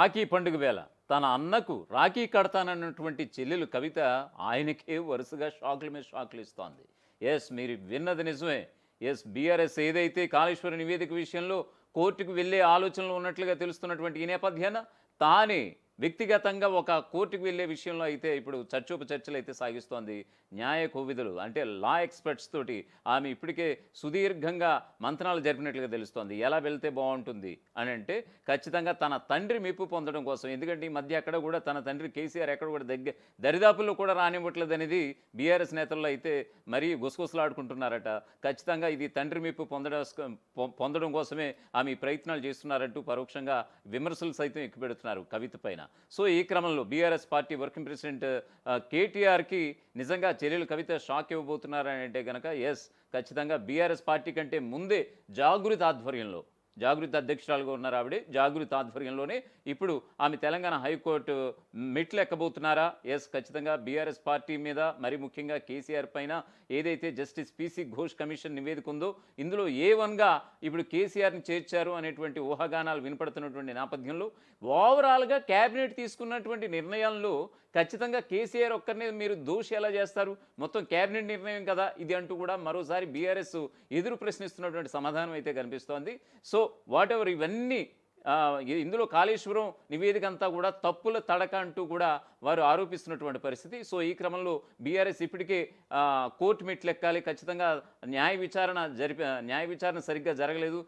రాఖీ పండుగ వేళ తన అన్నకు రాఖీ కడతానన్నటువంటి చెల్లెలు కవిత ఆయనకే వరుసగా షాకుల మీద షాకులు ఇస్తోంది. ఎస్, మీరు విన్నది నిజమే. ఎస్, బీఆర్ఎస్ ఏదైతే కాళేశ్వర నివేదిక విషయంలో కోర్టుకు వెళ్ళే ఆలోచనలు ఉన్నట్లుగా తెలుస్తున్నటువంటి ఈ నేపథ్యాన తానే వ్యక్తిగతంగా ఒక కోర్టుకు వెళ్ళే విషయంలో అయితే ఇప్పుడు చర్చోపచర్చలు అయితే సాగిస్తోంది. న్యాయ కోవిదులు అంటే లా ఎక్స్పర్ట్స్ తోటి ఆమె ఇప్పటికే సుదీర్ఘంగా మంతనాలు జరిపినట్లుగా తెలుస్తోంది. ఎలా వెళ్తే బాగుంటుంది అని అంటే ఖచ్చితంగా తన తండ్రి మెప్పు పొందడం కోసం. ఎందుకంటే ఈ మధ్య ఎక్కడ కూడా తన తండ్రి కేసీఆర్ ఎక్కడ కూడా దరిదాపుల్లో కూడా రానివ్వట్లేదు అనేది బీఆర్ఎస్ నేతల్లో అయితే మరీ గుసగుసలాడుకుంటున్నారట. ఖచ్చితంగా ఇది తండ్రి మెప్పు పొందడం కోసమే ఆమె ఈ ప్రయత్నాలు చేస్తున్నారంటూ పరోక్షంగా విమర్శలు సైతం ఎక్కుపెడుతున్నారు కవిత పైన. సో ఈ క్రమంలో బీఆర్ఎస్ పార్టీ వర్కింగ్ ప్రెసిడెంట్ కేటీఆర్కి నిజంగా చెల్లెలు కవిత షాక్ ఇవ్వబోతున్నారని అంటే కనుక ఎస్, ఖచ్చితంగా బీఆర్ఎస్ పార్టీ కంటే ముందే జాగృతి ఆధ్వర్యంలో, జాగృతి అధ్యక్షురాలుగా ఉన్నారు ఆవిడే, జాగృతి ఆధ్వర్యంలోనే ఇప్పుడు ఆమె తెలంగాణ హైకోర్టు మెట్లు ఎక్కబోతున్నారా? ఎస్, ఖచ్చితంగా బీఆర్ఎస్ పార్టీ మీద మరి ముఖ్యంగా కేసీఆర్ పైన ఏదైతే జస్టిస్ పీసీ ఘోష్ కమిషన్ నివేదిక ఉందో ఇందులో A1గా ఇప్పుడు కేసీఆర్ని చేర్చారు అనేటువంటి ఊహాగానాలు వినపడుతున్నటువంటి నేపథ్యంలో ఓవరాల్గా క్యాబినెట్ తీసుకున్నటువంటి నిర్ణయాల్లో ఖచ్చితంగా కేసీఆర్ ఒక్కరినే మీరు దోషి ఎలా చేస్తారు? మొత్తం క్యాబినెట్ నిర్ణయం కదా ఇది అంటూ కూడా మరోసారి బీఆర్ఎస్ ఎదురు ప్రశ్నిస్తున్నటువంటి సమాధానం అయితే కనిపిస్తోంది. సో వాట్ ఎవర్ ఇవన్నీ ఇందులో కాళేశ్వరం నివేదిక అంతా కూడా తప్పుల తడక అంటూ కూడా వారు ఆరోపిస్తున్నటువంటి పరిస్థితి. సో ఈ క్రమంలో బీఆర్ఎస్ ఇప్పటికే కోర్టు మెట్లు ఎక్కాలి, ఖచ్చితంగా న్యాయ విచారణ సరిగ్గా జరగలేదు,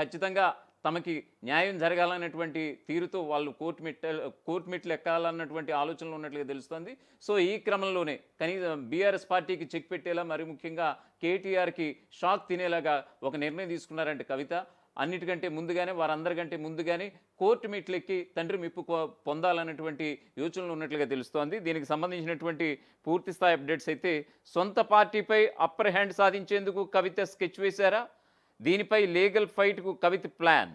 ఖచ్చితంగా తమకి న్యాయం జరగాలన్నటువంటి తీరుతో వాళ్ళు కోర్టు మెట్లు ఎక్కాలన్నటువంటి ఆలోచనలు ఉన్నట్లుగా తెలుస్తోంది. సో ఈ క్రమంలోనే కనీసం బీఆర్ఎస్ పార్టీకి చెక్ పెట్టేలా మరి ముఖ్యంగా కేటీఆర్కి షాక్ తినేలాగా ఒక నిర్ణయం తీసుకున్నారంటే కవిత. అన్నిటికంటే ముందుగానే వారందరికంటే ముందుగానే కోర్టు మెట్లెక్కి తండ్రి మెప్పు పొందాలన్నటువంటి యోచనలు ఉన్నట్లుగా తెలుస్తోంది. దీనికి సంబంధించినటువంటి పూర్తి స్థాయి అప్డేట్స్ అయితే సొంత పార్టీపై అప్పర్ హ్యాండ్ సాధించేందుకు కవిత స్కెచ్ వేశారా? దీనిపై లీగల్ ఫైట్కు కవిత ప్లాన్.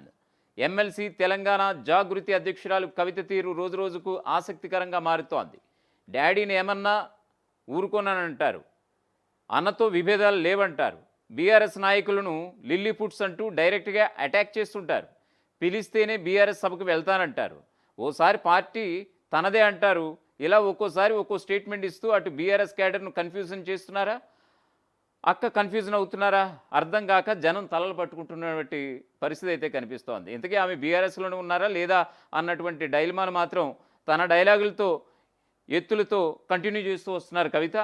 ఎమ్మెల్సీ తెలంగాణ జాగృతి అధ్యక్షురాలు కవిత తీరు రోజురోజుకు ఆసక్తికరంగా మారుతోంది. డాడీని ఏమన్నా ఊరుకోనానంటారు, అన్నతో విభేదాలు లేవంటారు. బీఆర్ఎస్ నాయకులను లిల్లీపుట్స్ అంటూ డైరెక్ట్గా అటాక్ చేస్తుంటారు. పిలిస్తేనే బీఆర్ఎస్ సభకు వెళ్తానంటారు. ఓసారి పార్టీ తనదే అంటారు. ఇలా ఒక్కోసారి ఒక్కో స్టేట్మెంట్ ఇస్తూ అటు బీఆర్ఎస్ క్యాడర్ను కన్ఫ్యూజన్ చేస్తున్నారా, కన్ఫ్యూజన్ అవుతున్నారా అర్థం కాక జనం తలలు పట్టుకుంటున్నటువంటి పరిస్థితి అయితే కనిపిస్తోంది. ఇంతకీ ఆమె బీఆర్ఎస్లోనే ఉన్నారా లేదా అన్నటువంటి డైలమాను మాత్రం తన డైలాగులతో ఎత్తులతో కంటిన్యూ చేస్తూ వస్తున్నారు కవిత.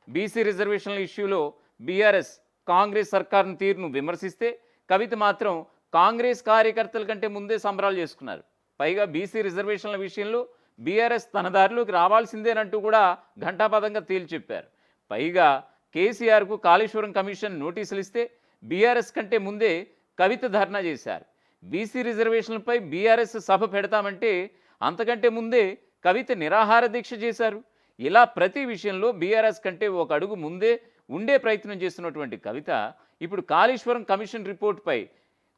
బీసీ రిజర్వేషన్ల ఇష్యూలో బీఆర్ఎస్ కాంగ్రెస్ సర్కారును తీరును విమర్శిస్తే కవిత మాత్రం కాంగ్రెస్ కార్యకర్తల కంటే ముందే సంబరాలు చేసుకున్నారు. పైగా బీసీ రిజర్వేషన్ల విషయంలో బీఆర్ఎస్ తన దారిలోకి రావాల్సిందేనంటూ కూడా ఘంటాపథంగా తేల్చెప్పారు. పైగా కేసీఆర్కు కాళేశ్వరం కమిషన్ నోటీసులు ఇస్తే బీఆర్ఎస్ కంటే ముందే కవిత ధర్నా చేశారు. బీసీ రిజర్వేషన్లపై బీఆర్ఎస్ సభ పెడతామంటే అంతకంటే ముందే కవిత నిరాహార దీక్ష చేశారు. ఇలా ప్రతి విషయంలో బీఆర్ఎస్ కంటే ఒక అడుగు ముందే ఉండే ప్రయత్నం చేస్తున్నటువంటి కవిత ఇప్పుడు కాళేశ్వరం కమిషన్ రిపోర్ట్పై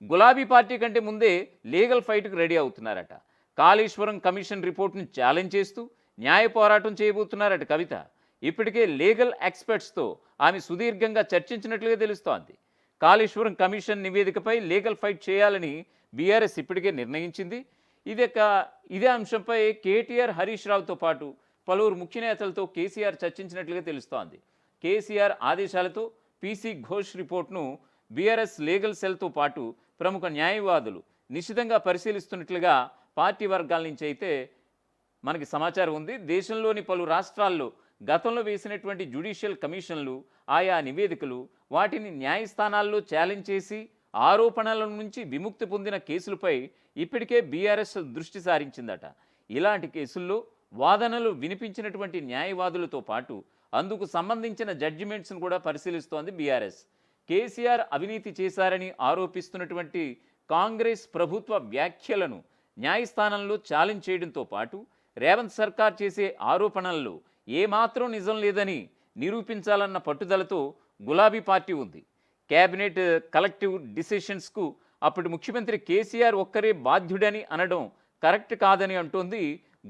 గులాబీ పార్టీ కంటే ముందే లీగల్ ఫైట్కు రెడీ అవుతున్నారట. కాళేశ్వరం కమిషన్ రిపోర్ట్ను ఛాలెంజ్ చేస్తూ న్యాయ పోరాటం చేయబోతున్నారట కవిత. ఇప్పటికే లీగల్ ఎక్స్పర్ట్స్తో ఆమె సుదీర్ఘంగా చర్చించినట్లుగా తెలుస్తోంది. కాళేశ్వరం కమిషన్ నివేదికపై లీగల్ ఫైట్ చేయాలని బీఆర్ఎస్ ఇప్పటికే నిర్ణయించింది. ఇదే అంశంపై కేటీఆర్, హరీష్ రావుతో పాటు పలువురు ముఖ్య నేతలతో కేసీఆర్ చర్చించినట్లుగా తెలుస్తోంది. కేసీఆర్ ఆదేశాలతో పీసీ ఘోష్ రిపోర్ట్ను బీఆర్ఎస్ లీగల్ సెల్తో పాటు ప్రముఖ న్యాయవాదులు నిశితంగా పరిశీలిస్తున్నట్లుగా పార్టీ వర్గాల నుంచి అయితే మనకి సమాచారం ఉంది. దేశంలోని పలు రాష్ట్రాల్లో గతంలో వేసినటువంటి జ్యుడిషియల్ కమిషన్లు, ఆయా నివేదికలు, వాటిని న్యాయస్థానాల్లో ఛాలెంజ్ చేసి ఆరోపణల నుంచి విముక్తి పొందిన కేసులపై ఇప్పటికే బీఆర్ఎస్ దృష్టి సారించిందట. ఇలాంటి కేసుల్లో వాదనలు వినిపించినటువంటి న్యాయవాదులతో పాటు అందుకు సంబంధించిన జడ్జిమెంట్స్ను కూడా పరిశీలిస్తోంది బీఆర్ఎస్. కేసీఆర్ అవినీతి చేశారని ఆరోపిస్తున్నటువంటి కాంగ్రెస్ ప్రభుత్వ వ్యాఖ్యలను న్యాయస్థానంలో ఛాలెంజ్ చేయడంతో పాటు రేవంత్ సర్కార్ చేసే ఆరోపణల్లో ఏమాత్రం నిజం లేదని నిరూపించాలన్న పట్టుదలతో గులాబీ పార్టీ ఉంది. కేబినెట్ కలెక్టివ్ డిసిషన్స్కు అప్పటి ముఖ్యమంత్రి కేసీఆర్ ఒక్కరే బాధ్యుడని అనడం కరెక్ట్ కాదని అంటోంది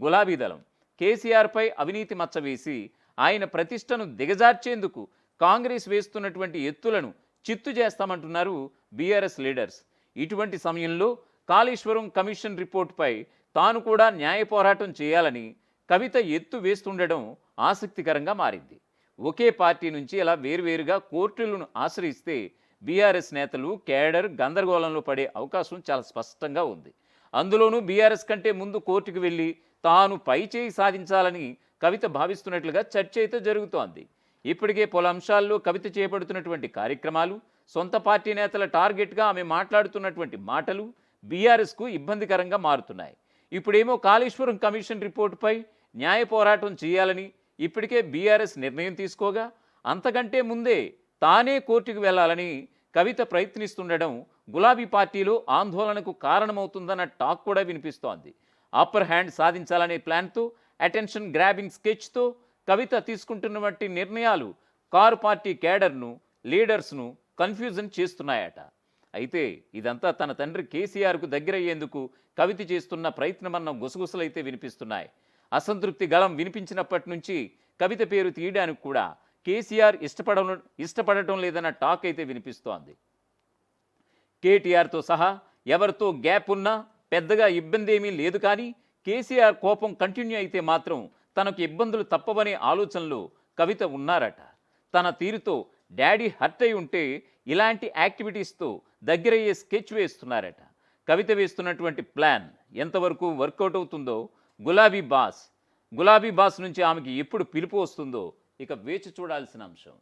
గులాబీ దళం. కేసీఆర్పై అవినీతి మచ్చవేసి ఆయన ప్రతిష్టను దిగజార్చేందుకు కాంగ్రెస్ వేస్తున్నటువంటి ఎత్తులను చిత్తు చేస్తామంటున్నారు బీఆర్ఎస్ లీడర్స్. ఇటువంటి సమయంలో కాళేశ్వరం కమిషన్ రిపోర్టుపై తాను కూడా న్యాయ పోరాటం చేయాలని కవిత ఎత్తు వేస్తుండడం ఆసక్తికరంగా మారింది. ఒకే పార్టీ నుంచి ఇలా వేరువేరుగా కోర్టులను ఆశ్రయిస్తే బీఆర్ఎస్ నేతలు కేడర్ గందరగోళంలో పడే అవకాశం చాలా స్పష్టంగా ఉంది. అందులోనూ బీఆర్ఎస్ కంటే ముందు కోర్టుకు వెళ్ళి తాను పైచేయి సాధించాలని కవిత భావిస్తున్నట్లుగా చర్చ అయితే జరుగుతోంది. ఇప్పటికే పలు అంశాల్లో కవిత చేపడుతున్నటువంటి కార్యక్రమాలు, సొంత పార్టీ నేతల టార్గెట్గా ఆమె మాట్లాడుతున్నటువంటి మాటలు బీఆర్ఎస్కు ఇబ్బందికరంగా మారుతున్నాయి. ఇప్పుడేమో కాళేశ్వరం కమిషన్ రిపోర్టుపై న్యాయ పోరాటం చేయాలని ఇప్పటికే బీఆర్ఎస్ నిర్ణయం తీసుకోగా, అంతకంటే ముందే తానే కోర్టుకు వెళ్లాలని కవిత ప్రయత్నిస్తుండడం గులాబీ పార్టీలో ఆందోళనకు కారణమవుతుందన్న టాక్ కూడా వినిపిస్తోంది. అప్పర్ హ్యాండ్ సాధించాలనే ప్లాన్తో, అటెన్షన్ గ్రాబింగ్ స్కెచ్తో కవిత తీసుకుంటున్నటువంటి నిర్ణయాలు కారు పార్టీ కేడర్ను, లీడర్స్ను కన్ఫ్యూజన్ చేస్తున్నాయట. అయితే ఇదంతా తన తండ్రి కేసీఆర్కు దగ్గరయ్యేందుకు కవిత చేస్తున్న ప్రయత్నమన్న గుసగుసలైతే వినిపిస్తున్నాయి. అసంతృప్తి గళం వినిపించినప్పటి నుంచి కవిత పేరు తీయడానికి కూడా కేసీఆర్ ఇష్టపడటం లేదన్న టాక్ అయితే వినిపిస్తోంది. కేటీఆర్తో సహా ఎవరితో గ్యాప్ ఉన్నా పెద్దగా ఇబ్బంది ఏమీ లేదు, కానీ కేసీఆర్ కోపం కంటిన్యూ అయితే మాత్రం తనకు ఇబ్బందులు తప్పవనే ఆలోచనలో కవిత ఉన్నారట. తన తీరుతో డాడీ హర్ట్ అయి ఉంటే ఇలాంటి యాక్టివిటీస్తో దగ్గరయ్యే స్కెచ్ వేస్తున్నారట. కవిత వేస్తున్నటువంటి ప్లాన్ ఎంతవరకు వర్కౌట్ అవుతుందో, గులాబీ బాస్ నుంచి ఆమెకి ఎప్పుడు పిలుపు వస్తుందో ఇక వేచి చూడాల్సిన అంశం.